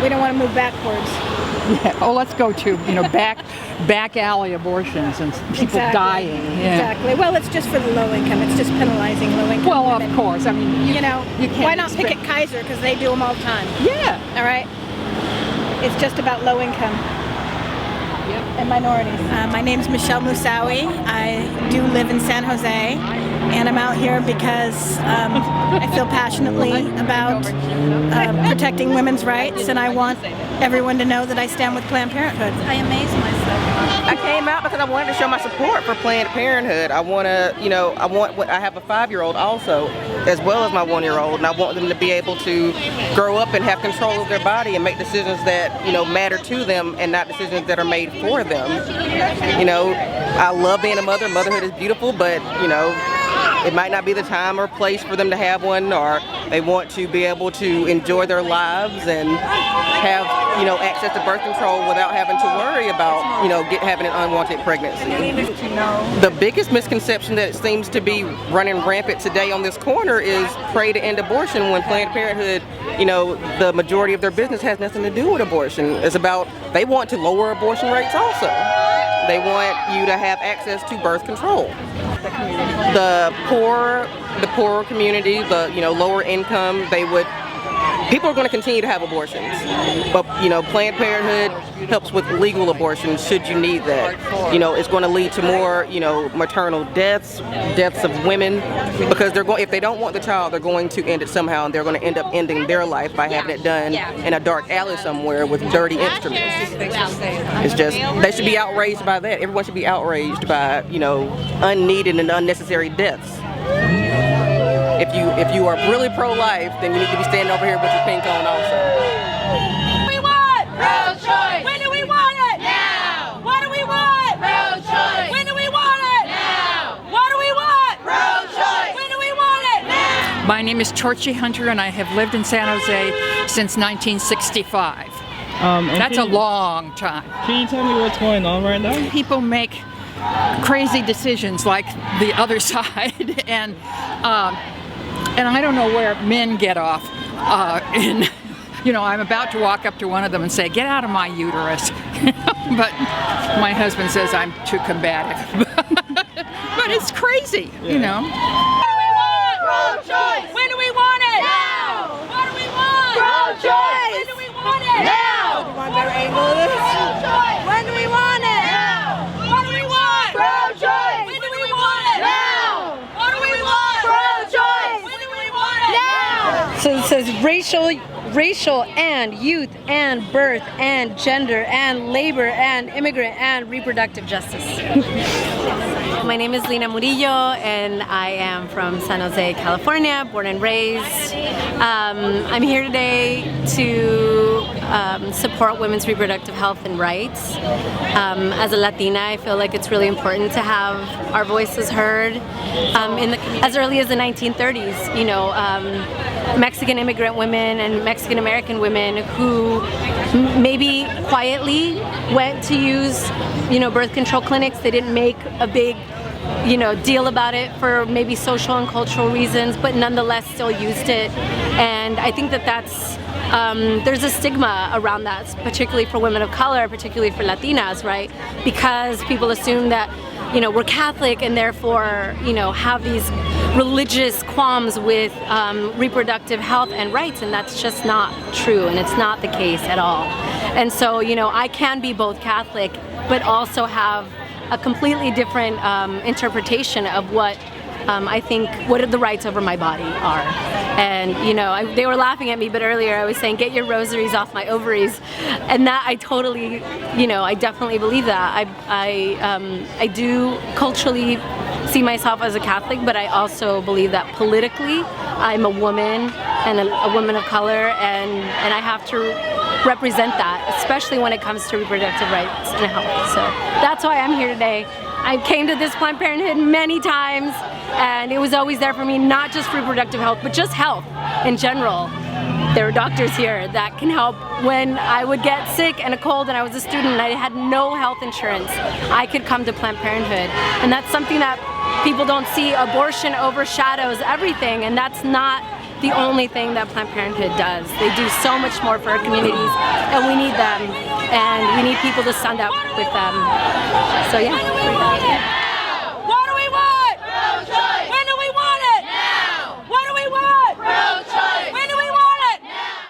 We don't want to move backwards. Yeah. Oh, let's go to back alley abortions and people dying. Yeah. Exactly. Well, it's just for the low income. It's just penalizing low income. Well, women. Of course. I mean, you can't why not pick expect... at Kaiser, because they do them all the time. Yeah. All right. It's just about low income. Yep. And minorities. My name's Michelle Moussaoui. I do live in San Jose, and I'm out here because I feel passionately about protecting women's rights, and I want everyone to know that I stand with Planned Parenthood. I amaze myself. I came out because I wanted to show my support for Planned Parenthood. I want to, I have a 5-year-old also, as well as my 1-year-old, and I want them to be able to grow up and have control of their body and make decisions that, matter to them and not decisions that are made for them. I love being a mother. Motherhood is beautiful, but, it might not be the time or place for them to have one, or they want to be able to enjoy their lives and have, access to birth control without having to worry about, having an unwanted pregnancy. The biggest misconception that seems to be running rampant today on this corner is pray to end abortion, when Planned Parenthood, the majority of their business has nothing to do with abortion. It's about, they want to lower abortion rates also. They want you to have access to birth control. The poorer community, the lower income, people are going to continue to have abortions. But Planned Parenthood helps with legal abortions should you need that. It's going to lead to more maternal deaths of women, because if they don't want the child, they're going to end it somehow, and they're going to end up ending their life by having it done in a dark alley somewhere with dirty instruments. It's just, they should be outraged by that. Everyone should be outraged by unneeded and unnecessary deaths. If you are really pro-life, then you need to be standing over here with your pink on also. We want pro-choice. When do we want it? Now. What do we want? Pro-choice. When do we want it? Now. What do we want? Pro-choice. When do we want it? Now. My name is Torchy Hunter, and I have lived in San Jose since 1965. That's a long time. Can you tell me what's going on right now? People make crazy decisions like the other side, and I don't know where men get off. I'm about to walk up to one of them and say, "Get out of my uterus," but my husband says I'm too combative. But it's crazy, What do we want? Pro-choice. When do we want it? Now. What do we want? Pro-choice. When do we want it? Now. Do you want a better angle of this? Pro-choice. When do we want it? Now. What do we want? Pro-choice. When do we want it? Now. What do we want? Pro-choice. When do we want it? Now. So it says racial and youth and birth and gender and labor and immigrant and reproductive justice. My name is Lina Murillo, and I am from San Jose, California, born and raised. I'm here today to support women's reproductive health and rights. As a Latina, I feel like it's really important to have our voices heard. As early as the 1930s, Mexican immigrant women and Mexican American women who maybe quietly went to use, birth control clinics. They didn't make a big, deal about it for maybe social and cultural reasons, but nonetheless still used it. And I think that's there's a stigma around that, particularly for women of color, particularly for Latinas, right? Because people assume that, we're Catholic and therefore, have these religious qualms with reproductive health and rights, and that's just not true, and it's not the case at all. And so, I can be both Catholic, but also have a completely different interpretation of what I think what the rights over my body are. And they were laughing at me, but earlier I was saying, get your rosaries off my ovaries, and that I totally, I definitely believe that. I do culturally see myself as a Catholic, but I also believe that politically I'm a woman and a woman of color, and I have to represent that, especially when it comes to reproductive rights and health. So that's why I'm here today. I came to this Planned Parenthood many times, and it was always there for me, not just reproductive health, but just health in general. There are doctors here that can help when I would get sick and a cold and I was a student and I had no health insurance. I could come to Planned Parenthood, and that's something that people don't see. Abortion overshadows everything, and that's not the only thing that Planned Parenthood does. They do so much more for our communities, and we need them, and we need people to stand up with them. So yeah.